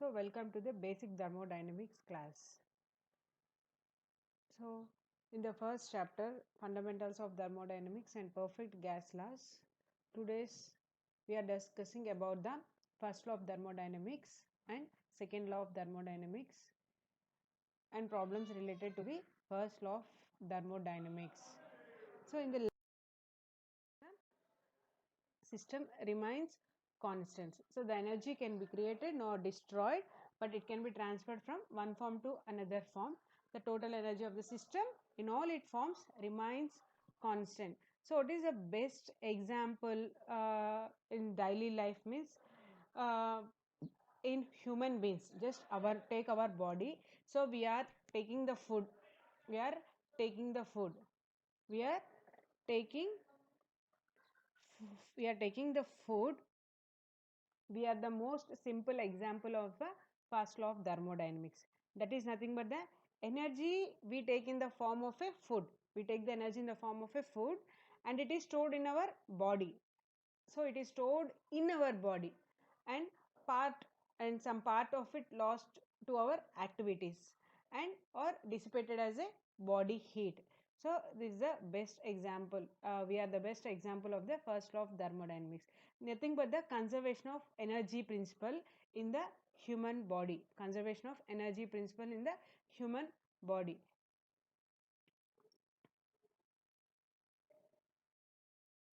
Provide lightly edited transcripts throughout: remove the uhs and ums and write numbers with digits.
So welcome to the basic thermodynamics class. So in the first chapter, fundamentals of thermodynamics and perfect gas laws, today's we are discussing about the first law of thermodynamics and second law of thermodynamics and problems related to the first law of thermodynamics. So in the system remains constant. So the energy can be created nor destroyed, but it can be transferred from one form to another form. The total energy of the system in all its forms remains constant. So what is the best example in daily life means uh, in human beings, just take our body. So we are taking the food, we are taking the food, we are taking we are taking the food. We are the most simple example of the first law of thermodynamics. That is nothing but the energy we take in the form of a food. We take the energy in the form of a food and it is stored in our body. So it is stored in our body and part and some part of it lost to our activities and or dissipated as a body heat. So this is the best example. We are the best example of the first law of thermodynamics. Nothing but the conservation of energy principle in the human body. Conservation of energy principle in the human body.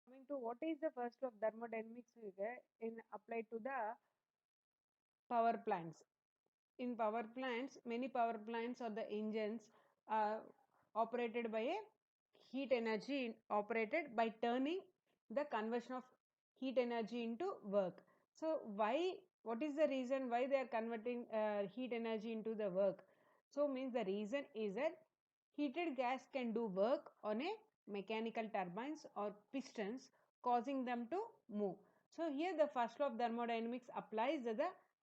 Coming to what is the first law of thermodynamics in applied to the power plants. In power plants, many power plants or the engines are operated by a heat energy operated by turning the conversion of heat energy into work. So why, what is the reason why they are converting heat energy into the work? So means the reason is that heated gas can do work on a mechanical turbines or pistons, causing them to move. So here the first law of thermodynamics applies the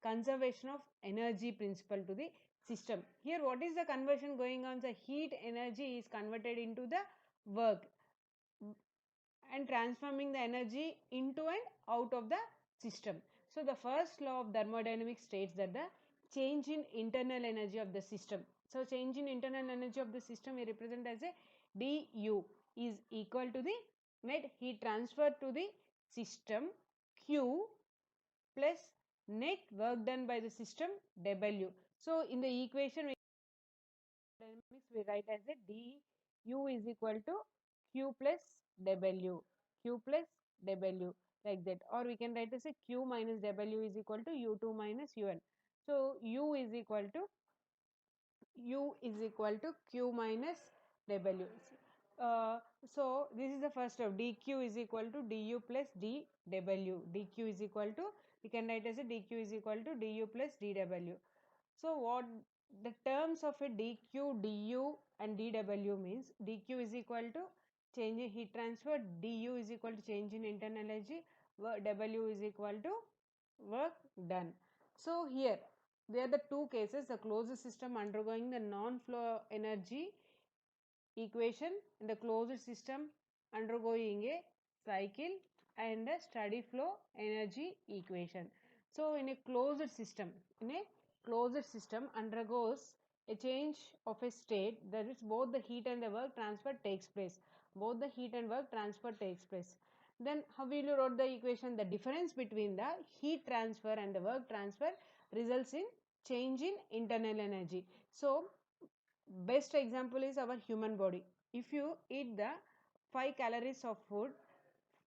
conservation of energy principle to the system. Here what is the conversion going on? The heat energy is converted into the work and transforming the energy into and out of the system. So the first law of thermodynamics states that the change in internal energy of the system. So change in internal energy of the system we represent as a du is equal to the net heat transfer to the system Q plus net work done by the system W. So in the equation we write as a du is equal to Q plus W. Q plus W like that, or we can write as a Q minus W is equal to U2 minus UN. So U is equal to Q minus W. Uh, so this is the first step. dq is equal to du plus dw. dq is equal to, we can write as a dq is equal to du plus dw. So what the terms of a dq, du and dw means, dq is equal to change in heat transfer, du is equal to change in internal energy, w is equal to work done. So here there are the two cases, the closed system undergoing the non-flow energy equation and the closed system undergoing a cycle and a steady flow energy equation. So in a closed system undergoes a change of a state, that is both the heat and the work transfer takes place. Both the heat and work transfer takes place. Then how will you write the equation? The difference between the heat transfer and the work transfer results in change in internal energy. So best example is our human body. If you eat the 5 calories of food,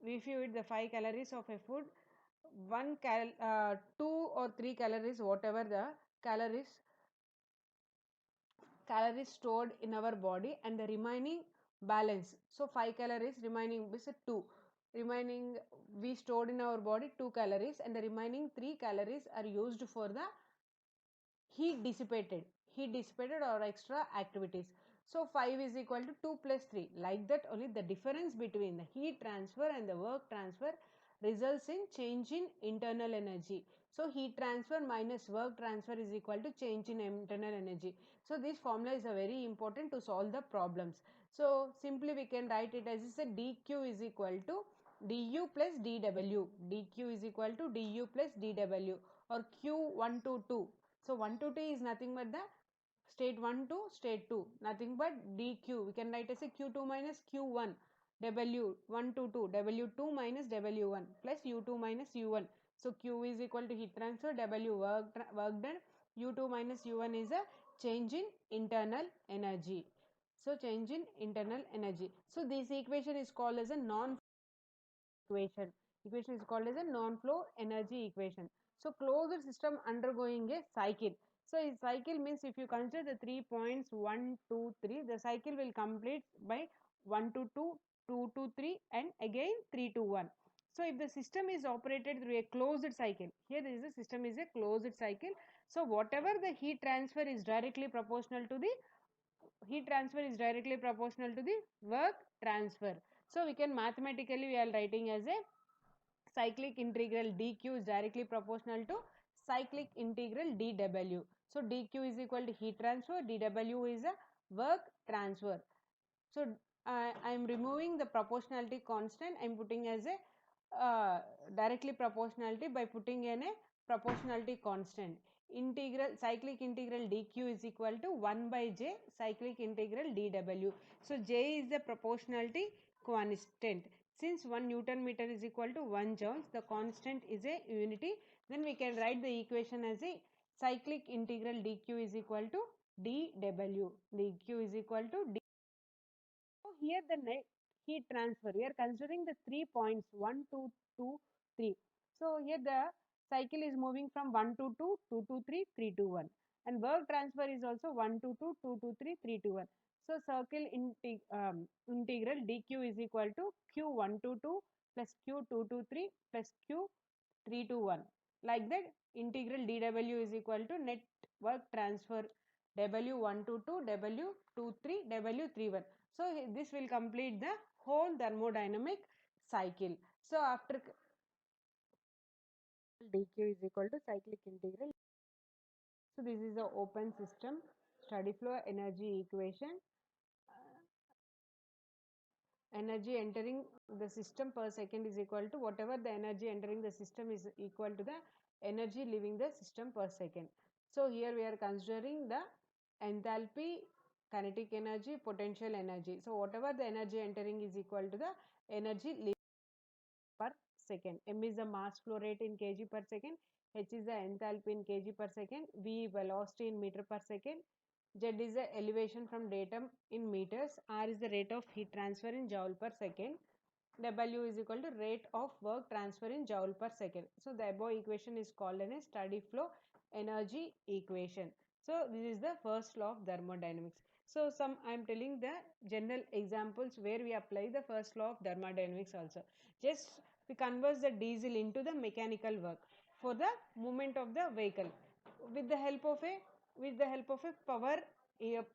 if you eat the 5 calories of a food, 2 or 3 calories, whatever the calories stored in our body, and the remaining balance, so 5 calories remaining is 2, remaining we stored in our body 2 calories, and the remaining 3 calories are used for the heat dissipated or extra activities. So 5 is equal to 2 plus 3, like that only the difference between the heat transfer and the work transfer results in change in internal energy. So heat transfer minus work transfer is equal to change in internal energy. So this formula is a very important to solve the problems. So simply we can write it as a dq is equal to du plus dw. dq is equal to du plus dw, or q1 to 2 So 1 to t is nothing but the state 1 to state 2, nothing but dq. We can write as a q2 minus q1 w1 to 2 w2 minus w1 plus u2 minus u1. So q is equal to heat transfer, w work done, u2 minus u1 is a change in internal energy. So change in internal energy. So this equation is called as a non equation. Equation is called as a non-flow energy equation. So closed system undergoing a cycle. So a cycle means if you consider the 3 points 1, 2, 3, the cycle will complete by 1 to 2, 2 to 3 and again 3 to 1. So if the system is operated through a closed cycle, here there is a system is a closed cycle. So whatever the heat transfer is directly proportional to the work transfer. So we can mathematically we are writing as a cyclic integral dq is directly proportional to cyclic integral dw. So dq is equal to heat transfer, dw is a work transfer. So I am removing the proportionality constant. I am putting as a directly proportionality by putting in a proportionality constant. Cyclic integral dq is equal to 1 by j cyclic integral dw. So j is the proportionality constant. Since 1 Newton meter is equal to 1 joules, the constant is a unity. Then we can write the equation as a cyclic integral dq is equal to dw. dq is equal to d. So here the net heat transfer, we are considering the 3 points 1, 2, 2, 3. So here the cycle is moving from 1 to 2, 2 to 3, 3 to 1. And work transfer is also 1 to 2, 2 to 3, 3 to 1. So circle integral dq is equal to q1 to 2 plus q2 to 3 plus q3 to 1. Like that integral dw is equal to net work transfer w1 to 2, w2 3, w3 1. So this will complete the whole thermodynamic cycle. So after dq is equal to cyclic integral. So this is the open system steady flow energy equation. Energy entering the system per second is equal to whatever the energy entering the system is equal to the energy leaving the system per second. So here we are considering the enthalpy, kinetic energy, potential energy. So whatever the energy entering is equal to the energy leaving per second. M is the mass flow rate in kg per second, H is the enthalpy in kg per second, V velocity in meter per second, Z is the elevation from datum in meters, R is the rate of heat transfer in joule per second, W is equal to rate of work transfer in joule per second. So the above equation is called a steady flow energy equation. So this is the first law of thermodynamics. So I am telling the general examples where we apply the first law of thermodynamics also. Just we convert the diesel into the mechanical work for the movement of the vehicle with the help of a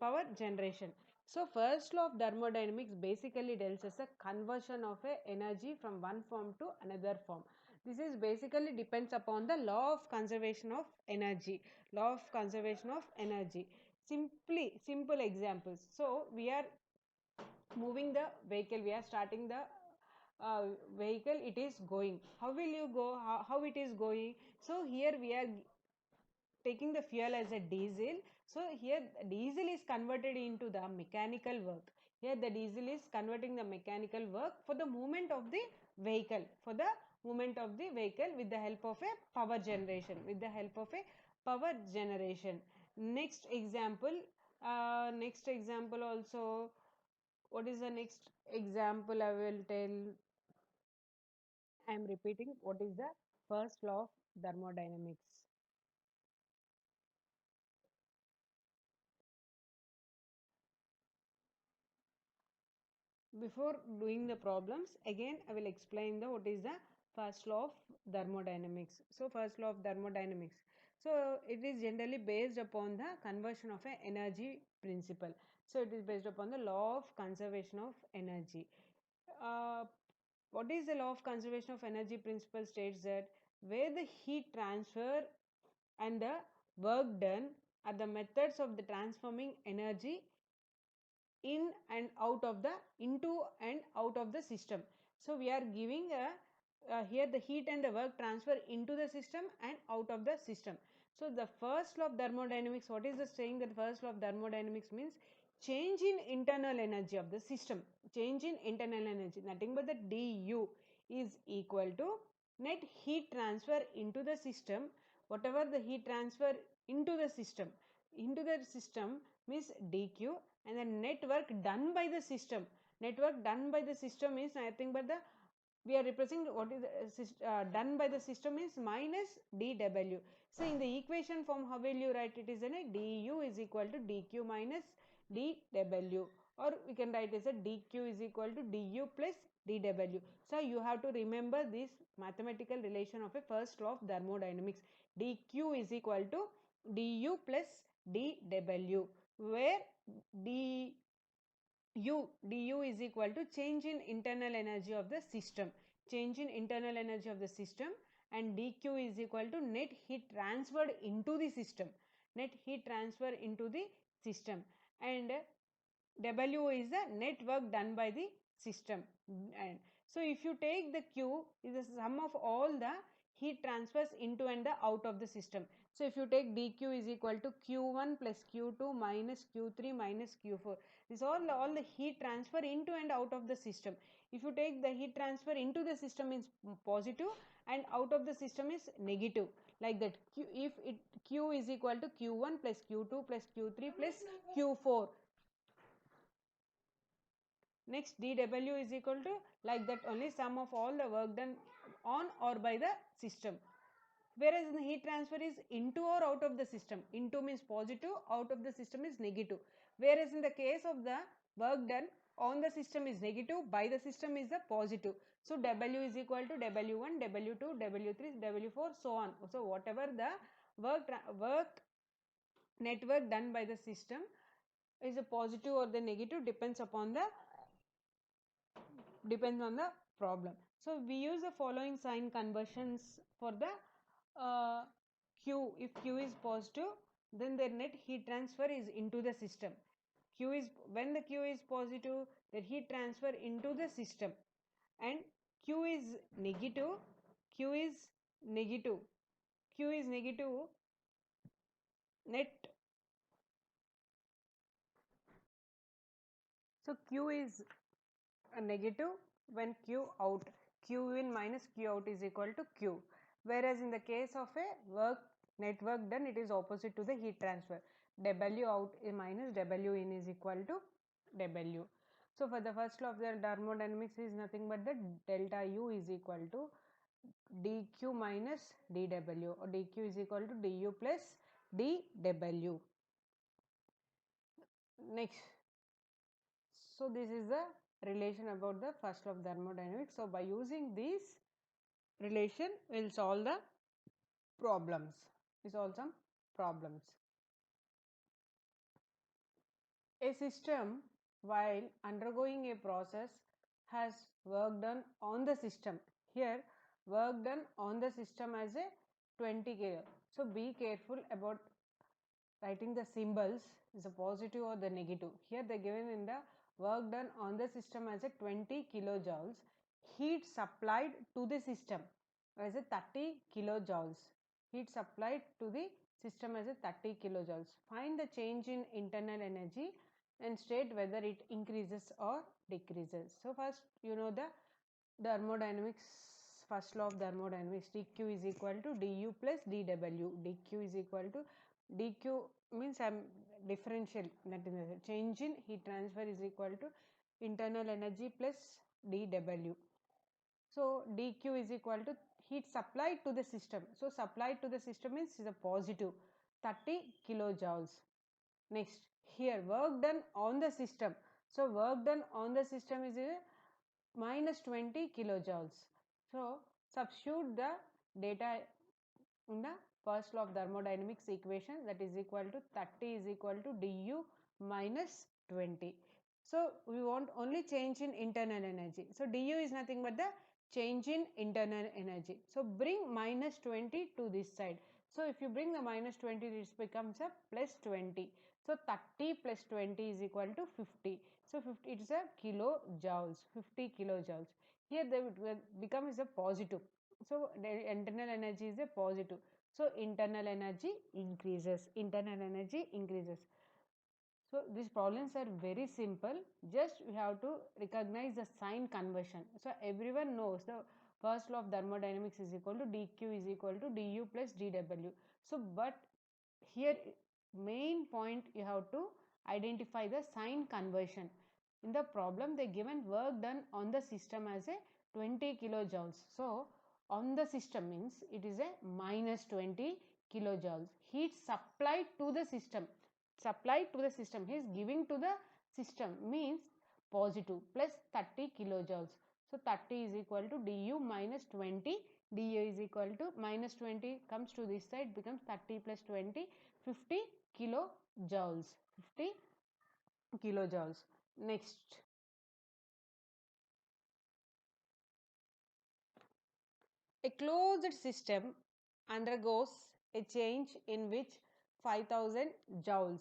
power generation. So first law of thermodynamics basically tells us a conversion of a energy from one form to another form. This is basically depends upon the law of conservation of energy. Law of conservation of energy. Simple examples. So we are moving the vehicle. We are starting the vehicle. It is going. How will you go? How it is going? So here we are taking the fuel as a diesel. So here diesel is converted into the mechanical work. Here the diesel is converting the mechanical work for the movement of the vehicle, with the help of a power generation, Next example, also, what is the next example I will tell? I am repeating what is the first law of thermodynamics. Before doing the problems, again I will explain the what is the first law of thermodynamics. So first law of thermodynamics, so it is generally based upon the conversion of a energy principle. So it is based upon the law of conservation of energy. uh, what is the law of conservation of energy principle states that where the heat transfer and the work done are the methods of the transforming energy in and out of the into and out of the system. So we are giving here the heat and the work transfer into the system and out of the system. So the first law of thermodynamics, what is the saying that first law of thermodynamics means change in internal energy of the system. Change in internal energy, nothing but the du is equal to net heat transfer into the system. Whatever the heat transfer into the system means dq, and the net work done by the system. Net work done by the system is nothing but the, we are representing what is done by the system is minus dw. So in the equation form, how will you write it? Is in a du is equal to dq minus dw, or we can write as a dq is equal to du plus dw. So you have to remember this mathematical relation of a first law of thermodynamics. dq is equal to du plus dw, where du is equal to change in internal energy of the system, change in internal energy of the system, and dq is equal to net heat transferred into the system, net heat transfer into the system, and w is the net work done by the system. And so if you take the q is the sum of all the heat transfers into and out of the system. So if you take dq is equal to q1 plus q2 minus q3 minus q4, this all the heat transfer into and out of the system. If you take the heat transfer into the system is positive and out of the system is negative, like that. If q is equal to q1 plus q2 plus q3 plus q4, next dw is equal to, like that only, sum of all the work done on or by the system. Whereas in the heat transfer is into or out of the system, into means positive, out of the system is negative. Whereas in the case of the work done on the system is negative, by the system is the positive. So w is equal to w1, w2, w3, w4, so on. So whatever the work network done by the system is a positive or the negative, depends on the problem. So we use the following sign conversions for the q. If q is positive, then the net heat transfer is into the system. Q is, when the q is positive, the heat transfer into the system, and q is negative, q is negative, q is negative, net, so q is a negative when q out, q in minus q out is equal to q. Whereas in the case of a net work done, it is opposite to the heat transfer. W out minus W in is equal to W. So for the first law of the thermodynamics is nothing but the delta U is equal to dq minus dw, or dq is equal to du plus dw. Next, so this is the relation about the first law of thermodynamics. So by using this relation, we'll solve the problems. We solve some problems. A system, while undergoing a process, has work done on the system. Here, work done on the system as a 20 kilo. So be careful about writing the symbols, is a positive or the negative. Here they given in the work done on the system as a 20 kilojoules. Heat supplied to the system as a 30 kilojoules. Heat supplied to the system as a 30 kilojoules. Find the change in internal energy and state whether it increases or decreases. So first, you know the thermodynamics, first law of thermodynamics, dq is equal to du plus dw. Dq is equal to, dq means differential, that is change in heat transfer is equal to internal energy plus dw. So dq is equal to heat supplied to the system. So supplied to the system means is a positive 30 kilojoules. Next, here work done on the system. So work done on the system is a minus 20 kilojoules. So substitute the data in the first law of thermodynamics equation, that is equal to 30 is equal to du minus 20. So we want only change in internal energy. So du is nothing but the change in internal energy. So bring minus 20 to this side. So if you bring the minus 20, this becomes a plus 20. So 30 plus 20 is equal to 50. So 50, it is a kilojoules, 50 kilojoules. Here they would become is a positive. So the internal energy is a positive. So internal energy increases. Internal energy increases. So these problems are very simple. Just we have to recognize the sign conversion. So everyone knows the first law of thermodynamics is equal to dq is equal to du plus dw. So but here main point you have to identify the sign conversion. In the problem they given work done on the system as a 20 kilojoules. So on the system means it is a minus 20 kilojoules. Heat supplied to the system, supplied to the system, he is giving to the system means positive, plus 30 kilojoules. So 30 is equal to du minus 20, du is equal to minus 20 comes to this side, becomes 30 plus 20, 50 kilojoules. 50 kilojoules. Next, a closed system undergoes a change in which 5000 joules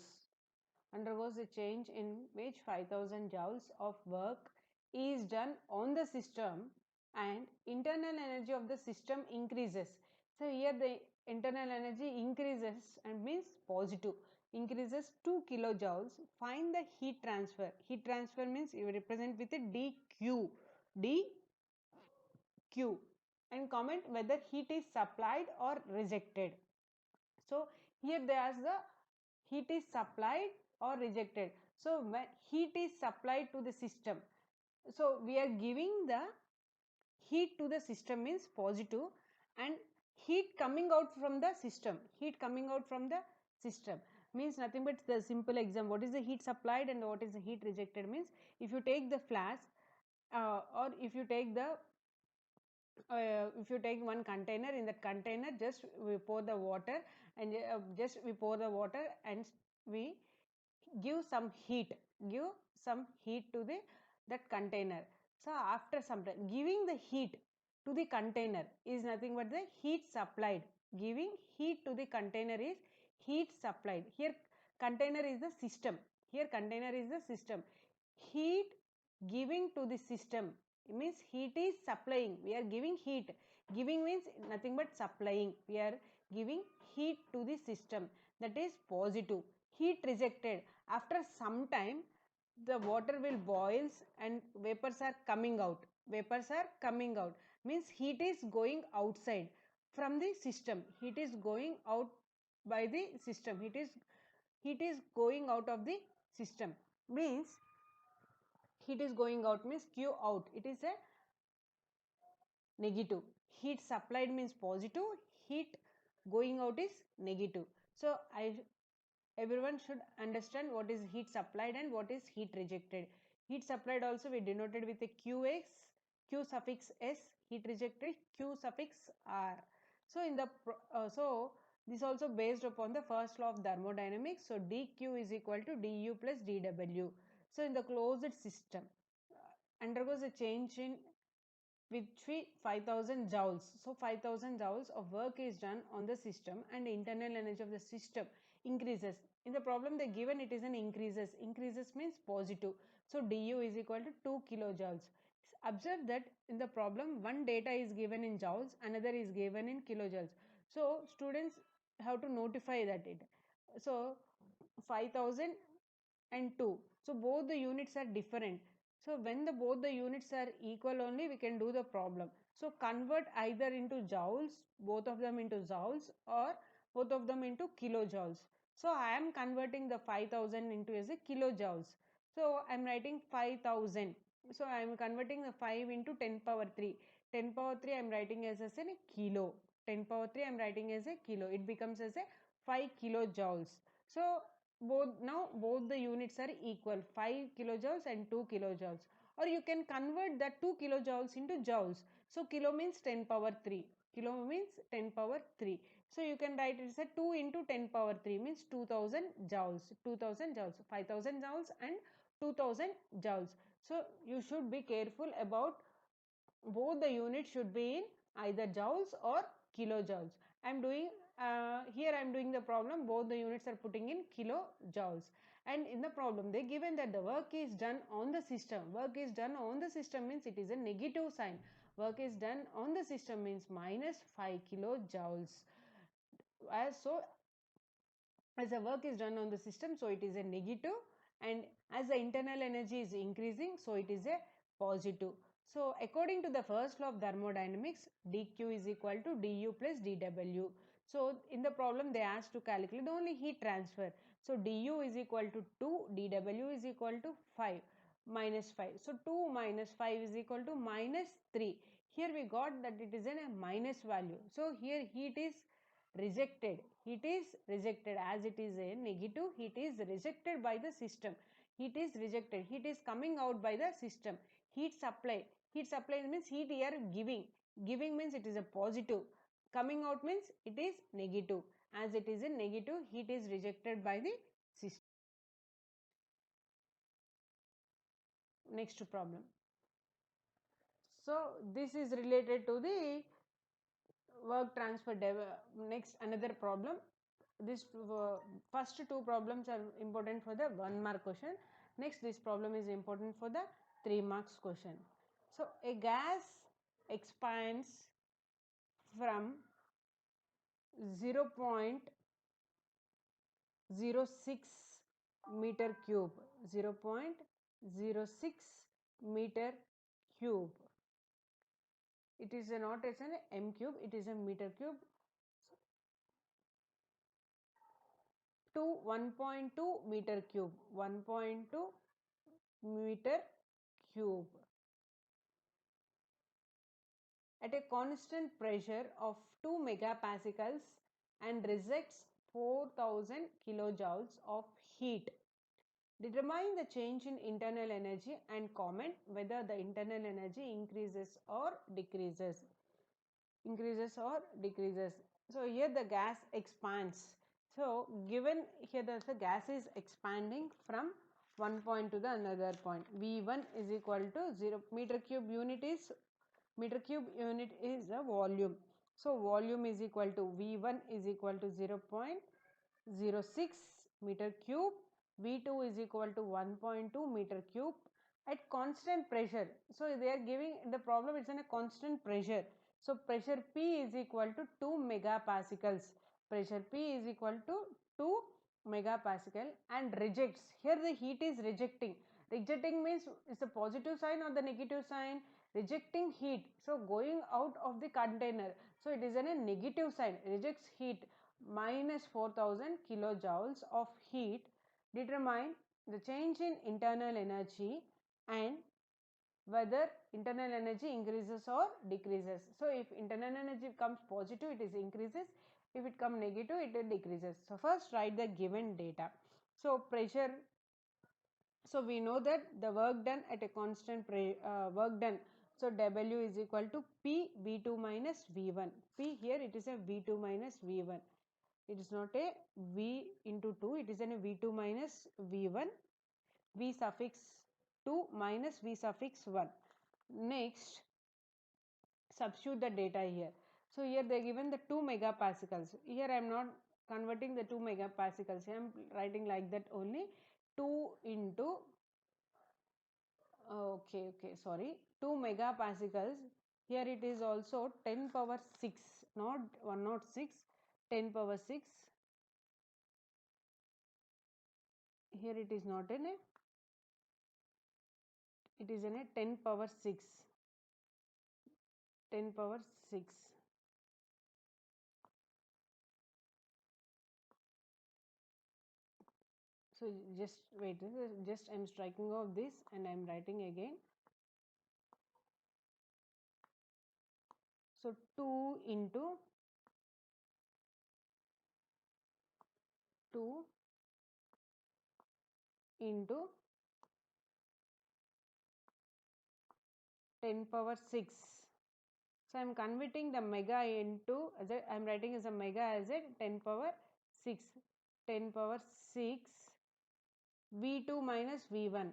undergoes a change in which 5000 joules of work is done on the system and internal energy of the system increases. So here the internal energy increases and means positive, increases 2 kilojoules. Find the heat transfer. Heat transfer means you represent with a dq, dq, and comment whether heat is supplied or rejected. So here they ask the heat is supplied or rejected. So when heat is supplied to the system, so we are giving the heat to the system means positive, and heat coming out from the system, heat coming out from the system means nothing but the simple exam. What is the heat supplied and what is the heat rejected means, if you take the flask or if you take one container, in that container just we pour the water and just we pour the water and we give some heat, give some heat to the that container. So after some time giving the heat to the container is nothing but the heat supplied. Giving heat to the container is heat supplied. Here container is the system, here container is the system. Heat giving to the system means heat is supplying, we are giving heat. Giving means nothing but supplying, we are giving heat to the system, that is positive. Heat rejected, after some time the water will boils and vapors are coming out, vapors are coming out means heat is going outside from the system, heat is going out by the system, heat is going out of the system means heat is going out means q out, it is a negative. Heat supplied means positive, heat going out is negative. So everyone should understand what is heat supplied and what is heat rejected. Heat supplied also we denoted with a qx, q suffix s, heat rejected q suffix r. So in the so this also based upon the first law of thermodynamics. So dq is equal to du plus dw. So in the closed system undergoes a change in which we 5000 joules. So 5000 joules of work is done on the system and internal energy of the system increases. In the problem they given it is an increases. Increases means positive. So du is equal to 2 kilojoules. Observe that in the problem one data is given in joules, another is given in kilojoules. So students have to notify that it. So 5000 and 2. So both the units are different. So when the both the units are equal only we can do the problem. So convert either into joules, both of them into joules, or both of them into kilojoules. So I am converting the 5000 into as a kilojoules. So I am writing 5000. So I am converting the 5 into 10 power 3. 10 power 3 I am writing as a kilo. 10 power 3 I am writing as a kilo. It becomes as a 5 kilojoules. So both the units are equal, 5 kilojoules and 2 kilojoules. Or you can convert that 2 kilojoules into joules. So kilo means 10 power 3, kilo means 10 power 3. So you can write it as a 2 into 10 power 3 means 2000 joules, 2000 joules, 5000 joules and 2000 joules. So you should be careful about both the units should be in either joules or kilojoules. I am doing here I am doing the problem, both the units are putting in kilojoules. And in the problem they given that the work is done on the system. Work is done on the system means it is a negative sign. Work is done on the system means minus 5 kilojoules. As the work is done on the system, so it is a negative, and as the internal energy is increasing, so it is a positive. So according to the first law of thermodynamics, dq is equal to du plus dw. So in the problem they asked to calculate only heat transfer. So du is equal to 2, dw is equal to 5 minus 5. So 2 minus 5 is equal to minus 3. Here we got that it is in a minus value. So here heat is rejected. Heat is rejected, as it is a negative, heat is rejected by the system. Heat is rejected, heat is coming out by the system. Heat supply means heat here giving means it is a positive, coming out means it is negative. As it is a negative, heat is rejected by the system. Next problem. So this is related to the work transfer. Next, another problem. This first two problems are important for the 1 mark question. Next, this problem is important for the 3 marks question. So a gas expands from 0.06 meter cube, 0.06 meter cube. It is not as an m cube, it is a meter cube, to 1.2 meter cube, 1.2 meter cube at a constant pressure of 2 megapascals and rejects 4000 kilojoules of heat. Determine the change in internal energy and comment whether the internal energy increases or decreases. So here the gas expands. So given here the gas is expanding from one point to the another point. V1 is equal to 0 meter cube unit is a volume. So volume is equal to V1 is equal to 0.06 meter cube. V2 is equal to 1.2 meter cube at constant pressure. So they are giving the problem, it's in a constant pressure. So pressure P is equal to 2 megapascals. Pressure P is equal to 2 megapascal and rejects. Here the heat is rejecting. Rejecting means it's a positive sign or the negative sign. Rejecting heat. So going out of the container. So it is a negative sign. Rejects heat, minus 4000 kilojoules of heat. Determine the change in internal energy and whether internal energy increases or decreases. So if internal energy comes positive, it is increases. If it comes negative, it decreases. So first write the given data. So pressure, so we know that the work done at a constant work done. So W is equal to P V2 minus V1. P here it is a V2 minus V1. It is not a V into 2, it is a V2 minus V1. V suffix 2 minus V suffix 1. Next, substitute the data here. So here they given the 2 megapascals. Here I am not converting the 2 megapascals. I am writing like that only. 2 into sorry, 2 megapascals. Here it is also 10 power 6, not 106, 10 power 6. Here it is not in a, it is in a 10 power 6, 10 power 6. So just wait, just I am striking off this and I am writing again. So 2 into 2 into 10 power 6. So I am converting the mega into, I am writing as a mega as a 10 power 6. 10 power 6 V2 minus V1.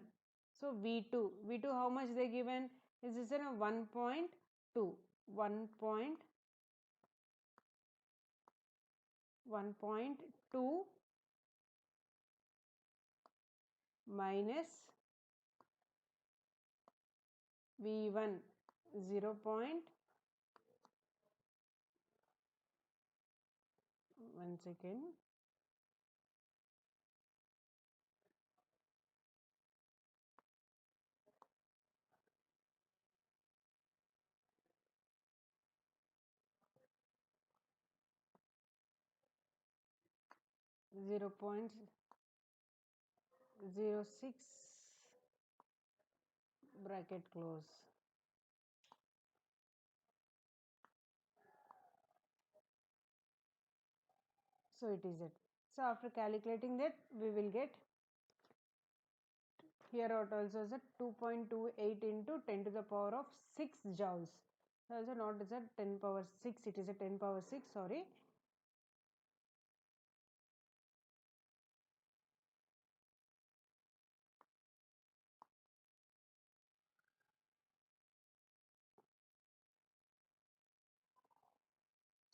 So V2 how much they given? Is this a 1.2, 1.2 minus V1 0. 1 second. Zero point 0.06 bracket close. So it is it. So after calculating that, we will get here out also is a 2.28 into 10 to the power of 6 joules. So also not is a 10 power 6, it is a 10 power 6, sorry.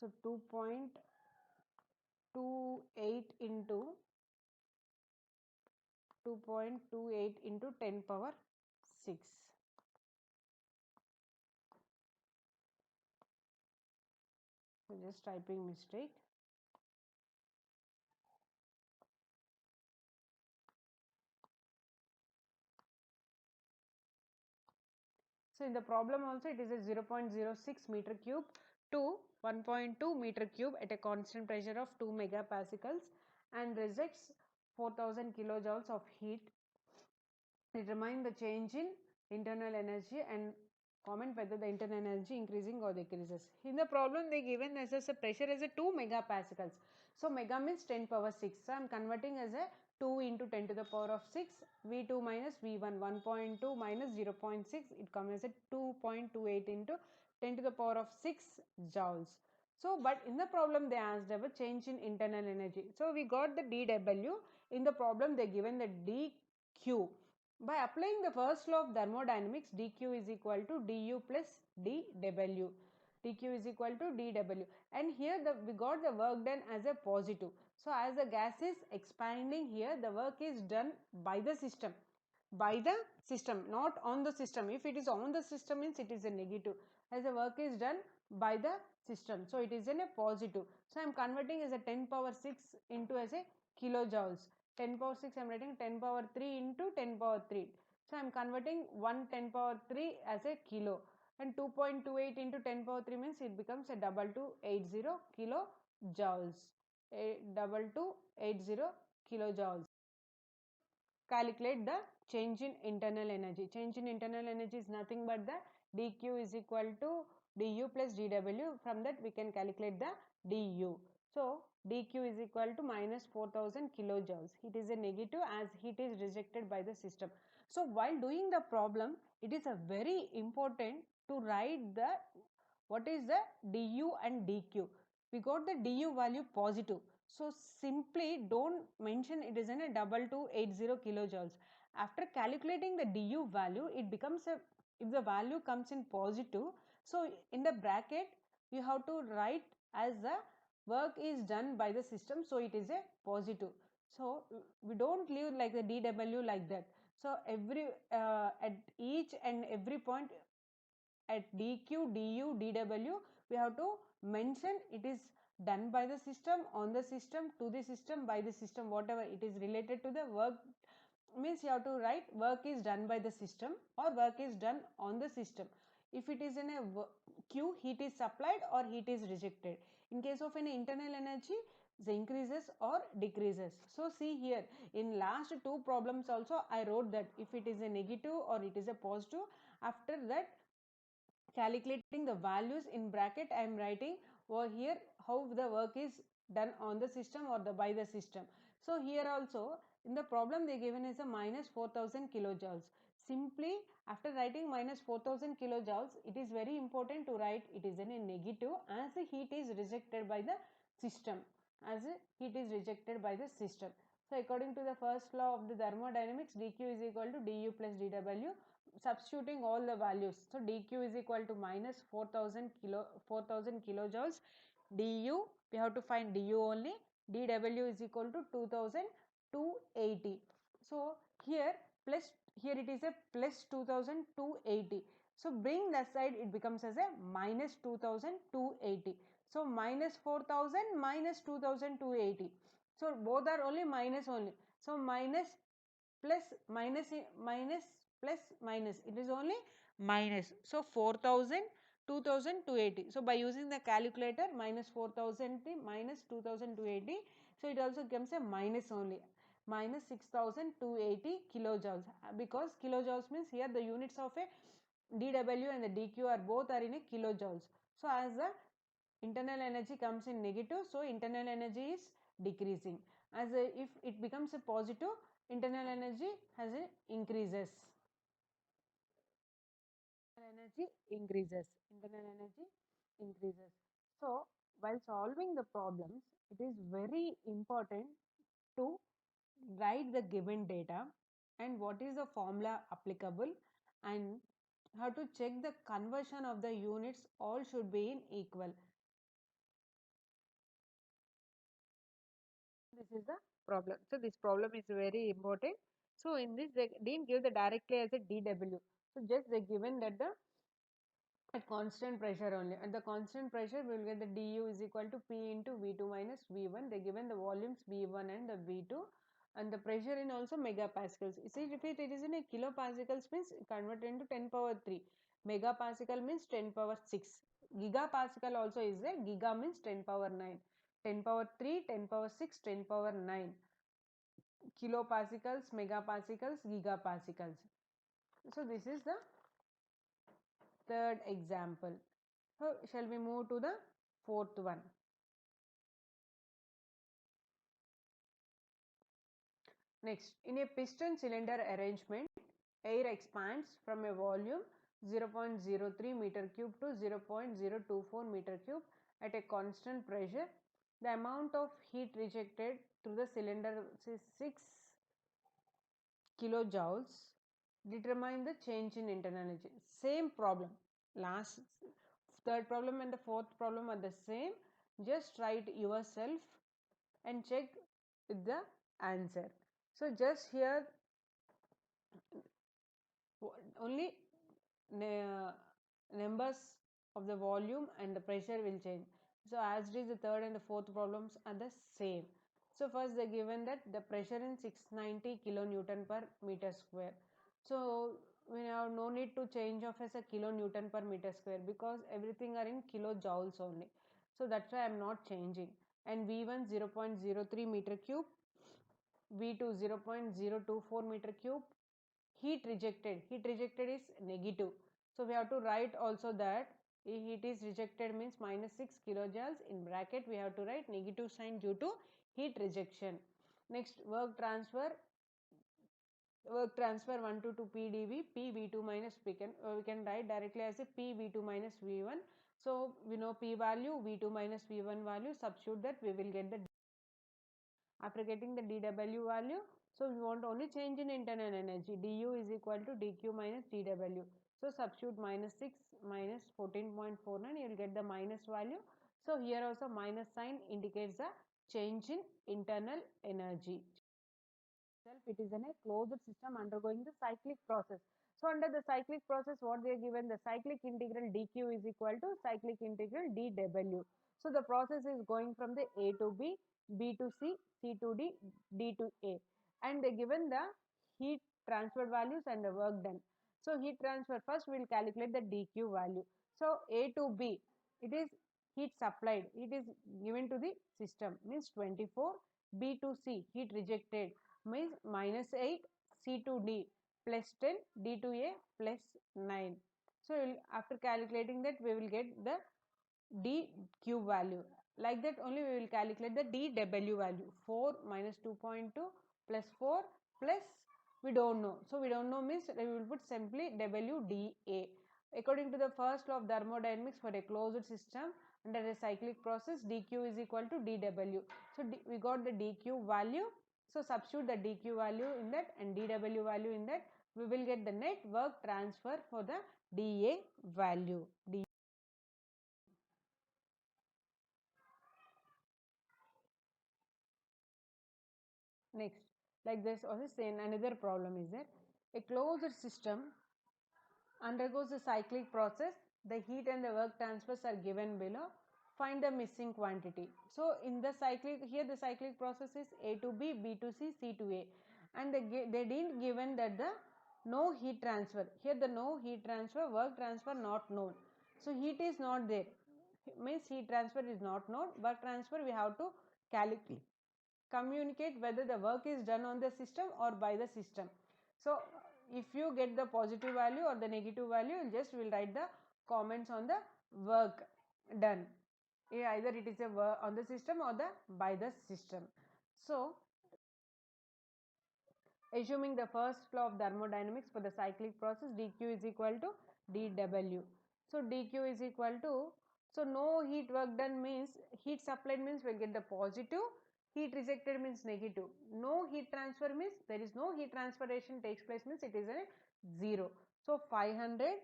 So 2.28 into 2.28 into 10 power 6. So just typing mistake. So in the problem also it is a 0.06 meter cube to 1.2 meter cube at a constant pressure of 2 megapascals and rejects 4000 kilojoules of heat. Determine the change in internal energy and comment whether the internal energy increasing or decreases. In the problem they given as a pressure as a 2 megapascals. So mega means 10 power 6. So I am converting as a 2 into 10 to the power of 6. V2 minus V1 1.2 minus 0.6. It comes as a 2.28 into 10 to the power of 6 joules. So but in the problem they asked about change in internal energy. So we got the dW. In the problem they given the dQ. By applying the first law of thermodynamics, dq is equal to du plus dw. dq is equal to dw. And here we got the work done as a positive. So as the gas is expanding here, the work is done by the system. By the system, not on the system. If it is on the system means it is a negative. As the work is done by the system. So it is in a positive. So I am converting as a 10 power 6 into as a kilojoules. 10 power 6 I am writing 10 power 3 into 10 power 3. So I am converting 1 10 power 3 as a kilo, and 2.28 into 10 power 3 means it becomes a 2280 kilojoules. A 2280 kilojoules. Calculate the change in internal energy. Change in internal energy is nothing but the dq is equal to du plus dw. From that we can calculate the du. So dq is equal to minus 4000 kilojoules. It is a negative as heat is rejected by the system. So while doing the problem, it is a very important to write the what is the du and dq. We got the du value positive. So simply don't mention it is in a 2280 kilojoules. After calculating the du value, it becomes a, if the value comes in positive, so in the bracket you have to write as the work is done by the system, so it is a positive. So we don't leave like the dw like that. So every at each and every point at dq, du, dw, we have to mention it is done by the system, on the system, to the system, by the system, whatever it is related to the work means you have to write work is done by the system or work is done on the system. If it is in a q, heat is supplied or heat is rejected. In case of an internal energy, the increases or decreases. So see here in last two problems also I wrote that if it is a negative or it is a positive, after that calculating the values in bracket I am writing over here how the work is done on the system or the by the system. So here also in the problem they given is a minus 4000 kilojoules. Simply after writing minus 4000 kilojoules, it is very important to write it is in a negative as the heat is rejected by the system, as the heat is rejected by the system. So according to the first law of the thermodynamics, dq is equal to du plus dw. Substituting all the values, so dq is equal to minus 4000 kilojoules. Du we have to find du only. Dw is equal to 2280. So here plus, here it is a plus 2280. So bring that side, it becomes as a minus 2280. So minus 4000 minus 2280. So both are only minus only. So minus plus minus minus plus minus, it is only minus. So 4000 2280. So by using the calculator, minus 4000 minus 2280, so it also becomes a minus only, minus 6280 kilojoules, because kilojoules means here the units of a dW and the dQ are both are in a kilojoules. So as the internal energy comes in negative, so internal energy is decreasing. As if it becomes a positive, internal energy has a increases. Energy increases. Internal energy increases. So while solving the problems, it is very important to write the given data and what is the formula applicable, and how to check the conversion of the units, all should be in equal. This is the problem. So this problem is very important. So in this they didn't give the directly as a dW. So just they given that the at constant pressure only. At the constant pressure we will get the du is equal to P into V2 minus V1. They given the volumes V1 and the V2, and the pressure in also megapascals. You see, if it is in a kilopascals means convert into 10 power 3. Megapascal means 10 power 6. Gigapascal also is there. Giga means 10 power 9. 10 power 3, 10 power 6, 10 power 9. Kilopascals, megapascals, gigapascals. So this is the third example. So shall we move to the fourth one? Next, in a piston cylinder arrangement, air expands from a volume 0.03 meter cube to 0.024 meter cube at a constant pressure. The amount of heat rejected through the cylinder is 6 kilojoules. Determine the change in internal energy. Same problem. Last third problem and the fourth problem are the same. Just write yourself and check with the answer. So just here only numbers of the volume and the pressure will change. So as it is, the third and the fourth problems are the same. So first they given that the pressure in 690 kilonewton per meter square. So we have no need to change of as a kilonewton per meter square, because everything are in kilojoules only. So that's why I am not changing. And V1 0.03 meter cube, V2 0.024 meter cube. Heat rejected is negative, so we have to write also that heat is rejected means minus 6 kilojoules. In bracket we have to write negative sign due to heat rejection. Next, work transfer 1 to 2 pdv, p v2 minus p can we can write directly as a p v2 minus v1. So we know p value, v2 minus v1 value, substitute that, we will get the, after getting the dW value, so we want only change in internal energy. Du is equal to dQ minus dW. So substitute minus 6 minus 14.49, you will get the minus value. So here also minus sign indicates the change in internal energy. It is in a closed system undergoing the cyclic process. So under the cyclic process, what they are given, the cyclic integral dq is equal to cyclic integral dw. So the process is going from the A to B, B to C, C to D, D to A, and they given the heat transfer values and the work done. So heat transfer, first we will calculate the dq value. So A to B, it is heat supplied, it is given to the system means 24. B to C, heat rejected means minus 8, C to D plus 10, D to A plus 9. So after calculating that, we will get the D cube value. Like that only we will calculate the dW value. 4 minus 2.2 plus 4 plus we don't know. So we don't know means we will put simply WdA. According to the first law of thermodynamics, for a closed system under a cyclic process, dq is equal to dW. So we got the dq value. So substitute the dq value in that and dW value in that. We will get the net work transfer for the dA value. Next, like this also same another problem is that a closed system undergoes a cyclic process. The heat and the work transfers are given below. find the missing quantity. So in the cyclic, here the cyclic process is A to B, B to C, C to A, and they didn't given that the no heat transfer. Here the no heat transfer, work transfer not known. So heat is not there, means heat transfer is not known. Work transfer we have to calculate, communicate whether the work is done on the system or by the system. So if you get the positive value or the negative value, just will write the comments on the work done. Either it is a work on the system or the by the system. So assuming the first law of thermodynamics for the cyclic process, dq is equal to dw. So dq is equal to, so no heat work done means heat supplied means we'll get the positive, heat rejected means negative. No heat transfer means there is no heat transformation takes place means it is a 0. So 500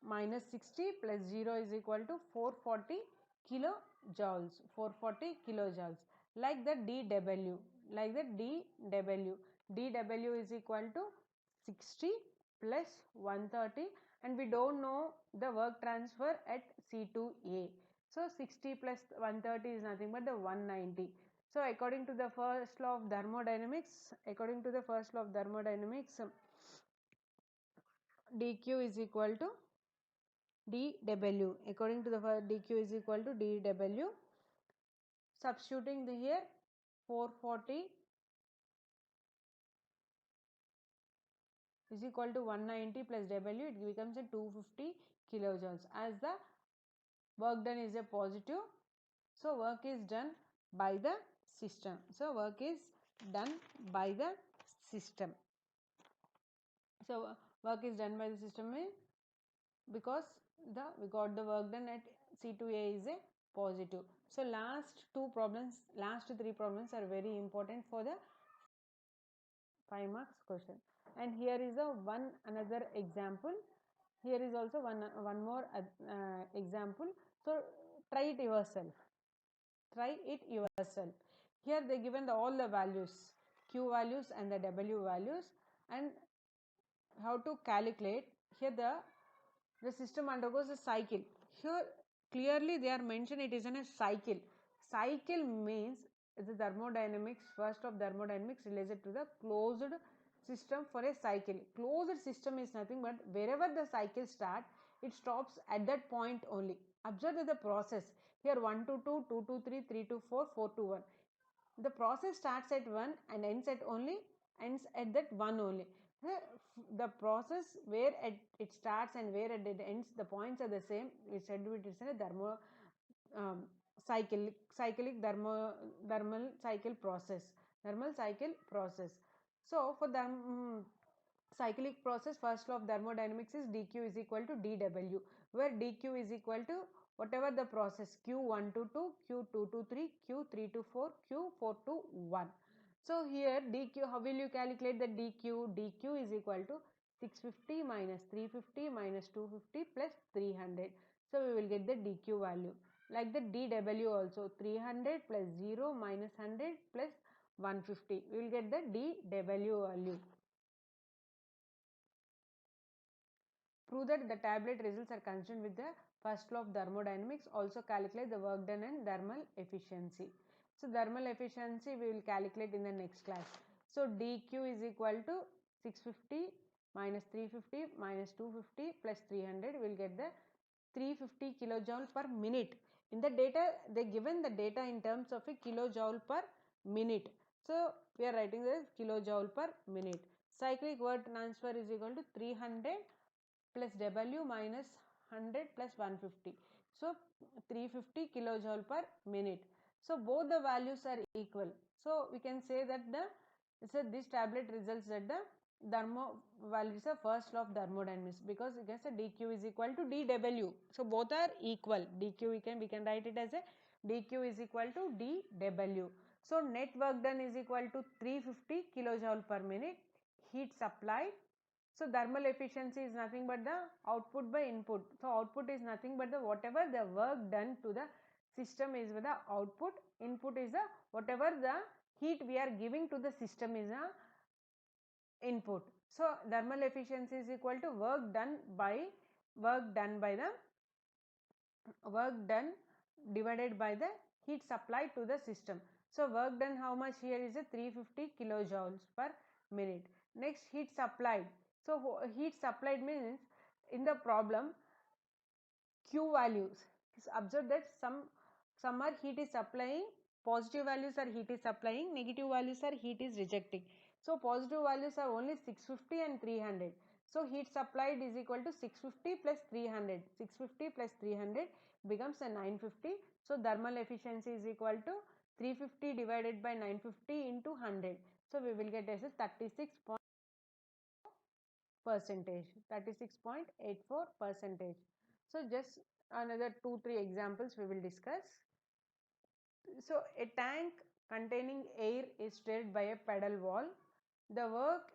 minus 60 plus 0 is equal to 440 kilojoules. 440 kilojoules. Like the dw, like the dw. dw is equal to 60 plus 130, and we don't know the work transfer at C2A. So 60 plus 130 is nothing but the 190. So according to the first law of thermodynamics, dq is equal to dw. According to the dq is equal to dw. Substituting the here 440 is equal to 190 plus w, it becomes a 250 kilojoules. As the work done is a positive, so work is done by the system. So work is done by the system. So work is done by the system because we got the work done at C2A is a positive. So last three problems are very important for the 5 marks question. And here is another example. Here is also one more example. So try it yourself. Here they given all the values, q values and the w values, and how to calculate. Here the system undergoes a cycle. Here clearly they are mentioned it is in a cycle. Cycle means the thermodynamics, first of thermodynamics related to the closed system for a cycle. Closed system is nothing but wherever the cycle starts, it stops at that point only. Observe the process. Here 1 to 2, 2 to 3, 3 to 4, 4 to 1. The process starts at 1 and ends at that 1 only. The process where it starts and where it ends, the points are the same. We said it is a um, cyclic thermal cycle process. So for the cyclic process, first law of thermodynamics is dq is equal to dw, where dq is equal to whatever the process, q1 to 2, q2 to 3, q3 to 4, q4 to 1. So here dq, how will you calculate the dq? dq is equal to 650 minus 350 minus 250 plus 300. So we will get the dq value. Like the dw also, 300 plus 0 minus 100 plus 150. We will get the dw value. Prove that the tablet results are consistent with the first law of thermodynamics. Also calculate the work done and thermal efficiency. So thermal efficiency we will calculate in the next class. So dq is equal to 650 minus 350 minus 250 plus 300. We will get the 350 kilojoule per minute. In the data, they given the data in terms of a kilojoule per minute. So we are writing this kilojoule per minute. Cyclic work transfer is equal to 300 plus w minus 100 plus 150. So 350 kilojoule per minute. So both the values are equal. So we can say that this tablet results that the thermo value is the first law of thermodynamics, because it gets a dq is equal to dw. So both are equal. Dq we can write it as a dq is equal to dw. So net work done is equal to 350 kilojoule per minute. Heat supplied. So thermal efficiency is nothing but the output by input. So output is nothing but the whatever the work done to the system is with the output. Input is the whatever the heat we are giving to the system is a input. So thermal efficiency is equal to work done by the divided by the heat supplied to the system. So work done how much here is a 350 kilojoules per minute. Next, heat supplied. So heat supplied means in the problem Q values. Observe that some are heat is supplying, positive values are heat is supplying, negative values are heat is rejecting. So positive values are only 650 and 300. So heat supplied is equal to 650 plus 300. 650 plus 300 becomes a 950. So thermal efficiency is equal to 350 divided by 950 into 100. So we will get as a 36.84 percentage. So just another 2-3 examples we will discuss. So a tank containing air is stirred by a pedal valve. The work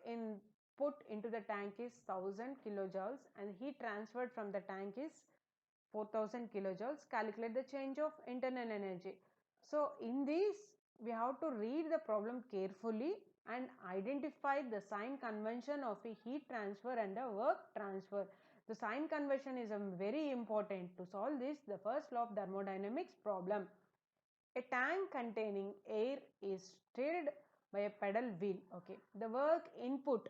put into the tank is 1000 kilojoules and heat transferred from the tank is 4000 kilojoules. Calculate the change of internal energy. So in this we have to read the problem carefully and identify the sign convention of a heat transfer and a work transfer. The sign convention is very important to solve this, the first law of thermodynamics problem. A tank containing air is stirred by a pedal wheel. Okay, the work input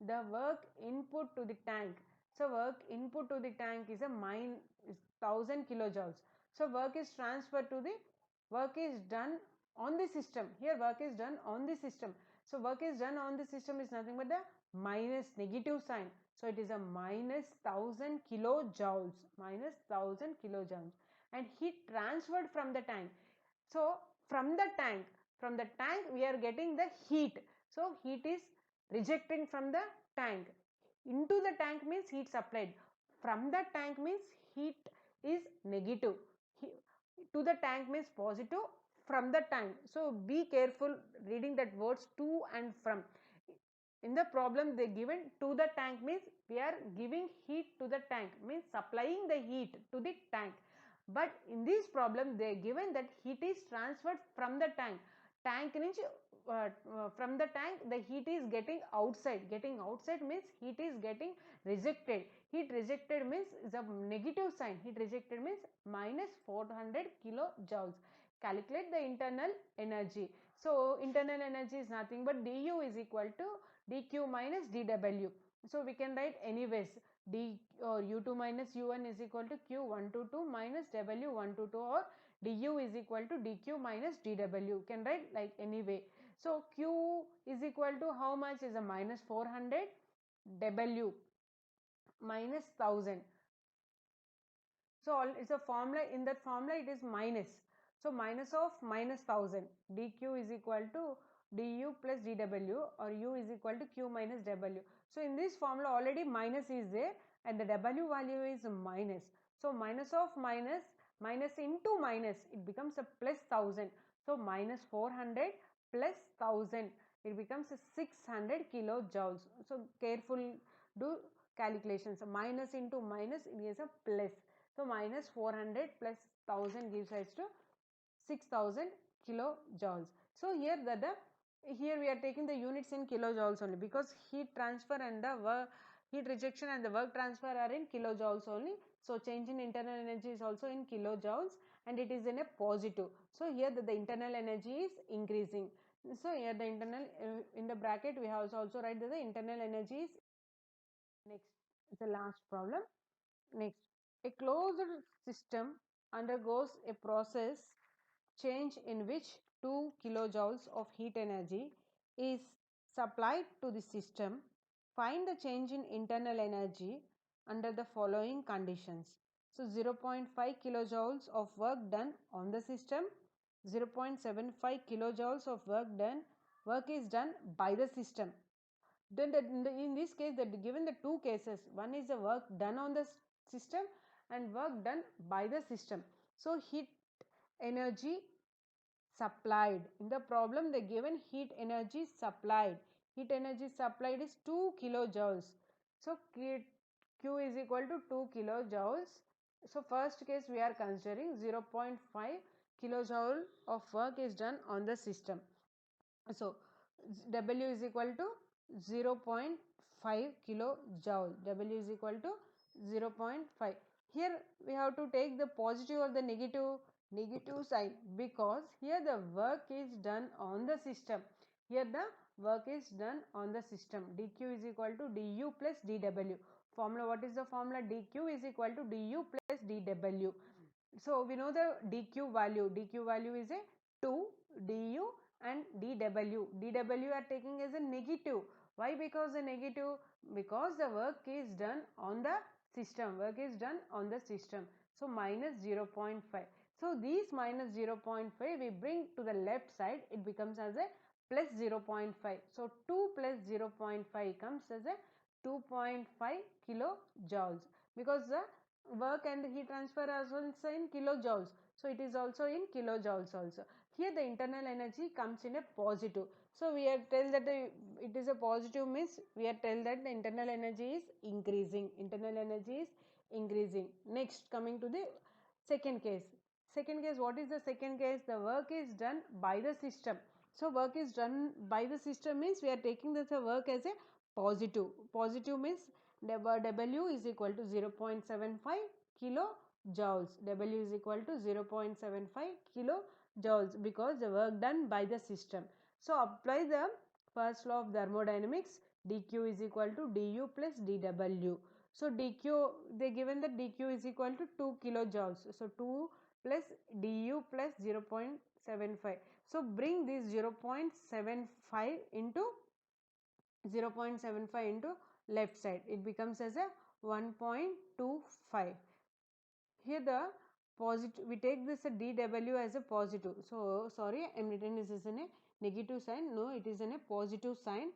to the tank. So work input to the tank is a 1000 kilojoules. So work is transferred to the work is done on the system. Here work is done on the system. So work is done on the system is nothing but the minus negative sign. So it is a minus 1000 kilojoules, and heat transferred from the tank. So from the tank we are getting the heat. So heat is rejecting from the tank. Into the tank means heat supplied. From the tank means heat is negative. To the tank means positive. From the tank. So be careful reading that words to and from. In the problem they given to the tank means we are giving heat to the tank, means supplying the heat to the tank. But in this problem they given that heat is transferred from the tank. From the tank the heat is getting outside. Getting outside means heat is getting rejected. Heat rejected means is a negative sign. Heat rejected means minus 400 kilojoules. Calculate the internal energy. So internal energy is nothing but du is equal to dq minus dw. So we can write anyways d or u2 minus u1 is equal to q122 minus w122, or du is equal to dq minus dw. You can write like anyway. So q is equal to how much is a minus 400, w minus 1000. So it's a formula. In that formula it is minus. So minus of minus 1000, dq is equal to du plus dw, or u is equal to q minus w. So in this formula already minus is there and the w value is minus. So minus of minus, minus into minus, it becomes a plus 1000. So minus 400 plus 1000, it becomes a 600 kilojoules. So careful, do calculations. Minus into minus, it is a plus. So minus 400 plus 1000 gives rise to 6000 kilojoules. So here here we are taking the units in kilojoules only, because heat transfer and the heat rejection and the work transfer are in kilojoules only. So change in internal energy is also in kilojoules and it is in a positive. So here the internal energy is increasing. So here the internal in the bracket we have also write that the internal energy is. Next, the last problem. Next, a closed system undergoes a process change in which 2 kilojoules of heat energy is supplied to the system. Find the change in internal energy under the following conditions. So 0.5 kilojoules of work done on the system, 0.75 kilojoules of work is done by the system. Then in this case that given the two cases, one is the work done on the system and work done by the system. So heat energy supplied, in the problem they given heat energy supplied is 2 kilojoules. So q is equal to 2 kilojoules. So first case we are considering 0.5 kilojoule of work is done on the system. So W is equal to 0.5 kilojoule. W is equal to 0.5. Here we have to take the positive or the negative Negative sign because here the work is done on the system. Here the work is done on the system. dq is equal to du plus dw. Formula, what is the formula? dq is equal to du plus dw. So we know the dq value. dq value is a 2 du and dw. dw are taking as a negative. Why? Because the negative, because the work is done on the system. Work is done on the system. So minus 0.5. So these minus 0.5 we bring to the left side, it becomes as a plus 0.5. So 2 plus 0.5 comes as a 2.5 kilojoules, because the work and the heat transfer are also in kilojoules. So it is also in kilojoules also. Here the internal energy comes in a positive. So we are tell that it is a positive means we are tell that the internal energy is increasing. Internal energy is increasing. Next, coming to the second case. Second case, what is the second case? The work is done by the system. So work is done by the system means we are taking this work as a positive. Positive means W is equal to 0.75 kilojoules. W is equal to 0.75 kilojoules because the work done by the system. So apply the first law of thermodynamics. dq is equal to du plus dw. So dq, they given that dq is equal to 2 kilojoules. So 2 plus du plus 0.75. So bring this 0.75 into 0.75 into left side. It becomes as a 1.25. Here the positive, we take this dw as a positive. So sorry, I am written this is in a negative sign. No, it is in a positive sign.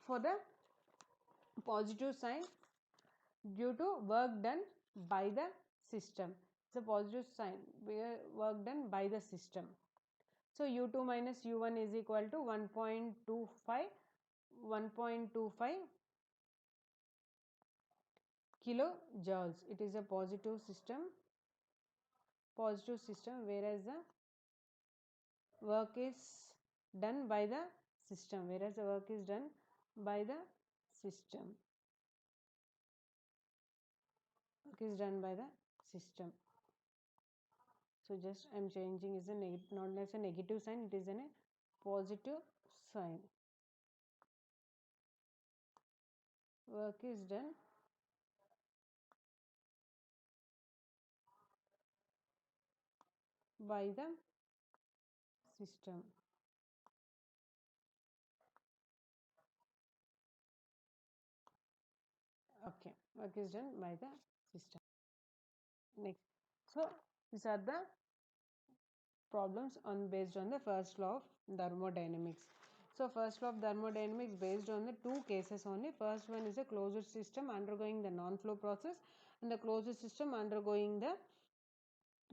For the positive sign due to work done by the system. It's a positive sign, where work done by the system. So u2 minus u1 is equal to 1.25 kilojoules. It is a positive system, whereas the work is done by the system, by the system. Work is done by the system. So just I am changing is a not as a negative sign, it is a positive sign. Work is done by the system. Okay, work is done by the system. Next, so these are the problems on based on the first law of thermodynamics. So first law of thermodynamics based on the two cases only. First one is a closed system undergoing the non-flow process, and the closed system undergoing the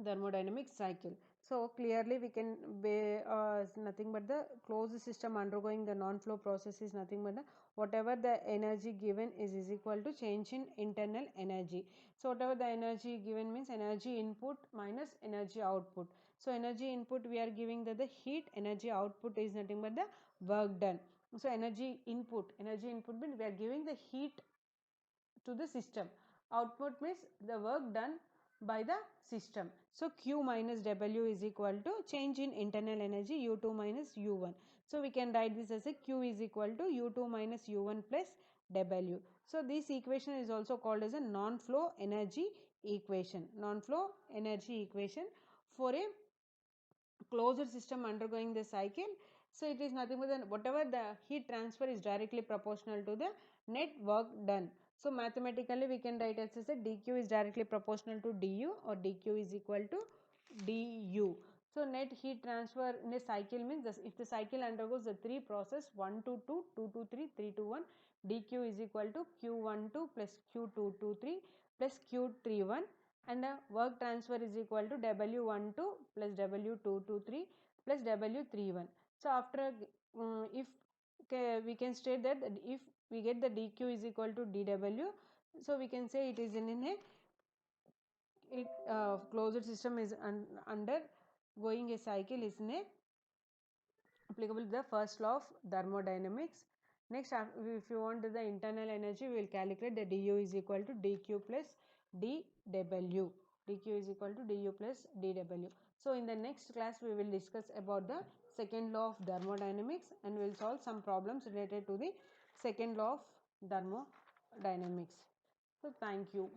thermodynamic cycle. So clearly we can be nothing but the closed system undergoing the non-flow process is nothing but the whatever the energy given is equal to change in internal energy. So whatever the energy given means energy input minus energy output. So energy input we are giving that the heat, energy output is nothing but the work done. So energy input means we are giving the heat to the system. Output means the work done by the system. So Q minus W is equal to change in internal energy U2 minus U1. So we can write this as a Q is equal to U2 minus U1 plus W. So this equation is also called as a non-flow energy equation. Non-flow energy equation for a closed system undergoing the cycle. So it is nothing but whatever the heat transfer is directly proportional to the net work done. So mathematically we can write as a dq is directly proportional to du, or dq is equal to du. So net heat transfer in a cycle means this, if the cycle undergoes the three process 1 to 2, 2 to 3, 3 to 1, dq is equal to q12 plus q223 plus q31, and the work transfer is equal to W12 plus W223 plus W31. So after if we can state that if we get the dq is equal to dw, so we can say it is in a closed system is undergoing a cycle is in a applicable to the first law of thermodynamics. Next, if you want the internal energy, we will calculate the du is equal to dq plus dw. dq is equal to du plus dw. So in the next class we will discuss about the second law of thermodynamics, and we will solve some problems related to the second law of thermodynamics. So thank you.